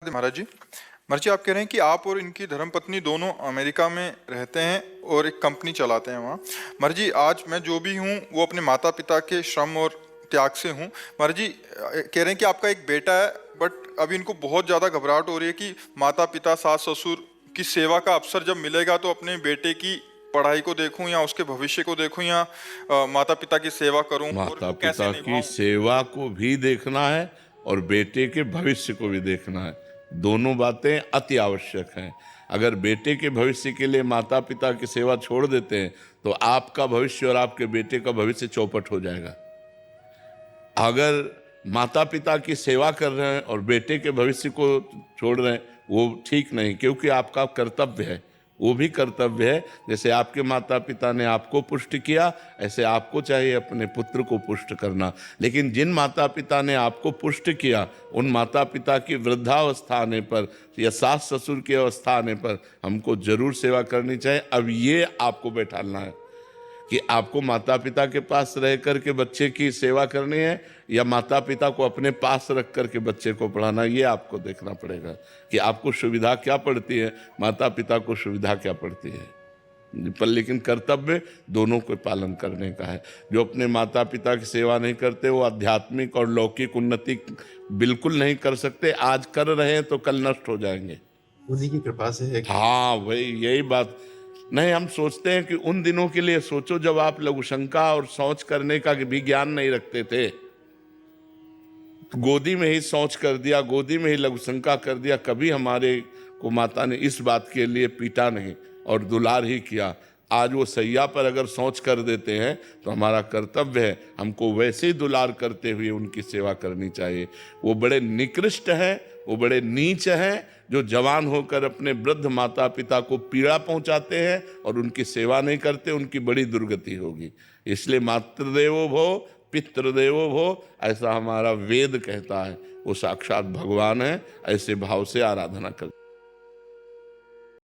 महाराज जी, महाराज जी, आप कह रहे हैं कि आप और इनकी धर्मपत्नी दोनों अमेरिका में रहते हैं और एक कंपनी चलाते हैं वहाँ। महाराज जी, आज मैं जो भी हूँ वो अपने माता पिता के श्रम और त्याग से हूँ। महाराज जी कह रहे हैं कि आपका एक बेटा है, बट अभी इनको बहुत ज़्यादा घबराहट हो रही है कि माता पिता सास ससुर की सेवा का अवसर जब मिलेगा तो अपने बेटे की पढ़ाई को देखूं या उसके भविष्य को देखूं या माता पिता की सेवा करूं और माता वो कैसे पिता की निभाऊं। सेवा को भी देखना है और बेटे के भविष्य को भी देखना है। दोनों बातें अति आवश्यक हैं। अगर बेटे के भविष्य के लिए माता पिता की सेवा छोड़ देते हैं तो आपका भविष्य और आपके बेटे का भविष्य चौपट हो जाएगा। अगर माता पिता की सेवा कर रहे हैं और बेटे के भविष्य को छोड़ रहे हैं, वो ठीक नहीं, क्योंकि आपका कर्तव्य है, वो भी कर्तव्य है। जैसे आपके माता पिता ने आपको पुष्ट किया, ऐसे आपको चाहिए अपने पुत्र को पुष्ट करना। लेकिन जिन माता पिता ने आपको पुष्ट किया, उन माता पिता की वृद्धावस्था आने पर या सास ससुर की अवस्था आने पर हमको जरूर सेवा करनी चाहिए। अब ये आपको बैठालना है कि आपको माता पिता के पास रह कर के बच्चे की सेवा करनी है या माता पिता को अपने पास रख कर के बच्चे को पढ़ाना। ये आपको देखना पड़ेगा कि आपको सुविधा क्या पड़ती है, माता पिता को सुविधा क्या पड़ती है। पर लेकिन कर्तव्य दोनों को पालन करने का है। जो अपने माता पिता की सेवा नहीं करते वो आध्यात्मिक और लौकिक उन्नति बिल्कुल नहीं कर सकते। आज कर रहे हैं तो कल नष्ट हो जाएंगे। उन्हीं की कृपा से है कि हाँ वही, यही बात नहीं। हम सोचते हैं कि उन दिनों के लिए सोचो जब आप लघुशंका और शौच करने का भी ज्ञान नहीं रखते थे, गोदी में ही शौच कर दिया, गोदी में ही लघुशंका कर दिया। कभी हमारे को माता ने इस बात के लिए पीटा नहीं और दुलार ही किया। आज वो सैया पर अगर शौच कर देते हैं तो हमारा कर्तव्य है हमको वैसे ही दुलार करते हुए उनकी सेवा करनी चाहिए। वो बड़े निकृष्ट हैं, वो बड़े नीच हैं जो जवान होकर अपने वृद्ध माता पिता को पीड़ा पहुंचाते हैं और उनकी सेवा नहीं करते। उनकी बड़ी दुर्गति होगी। इसलिए मातृदेवो भव पितृदेवो भव, ऐसा हमारा वेद कहता है। वो साक्षात भगवान है। ऐसे भाव से आराधना करते।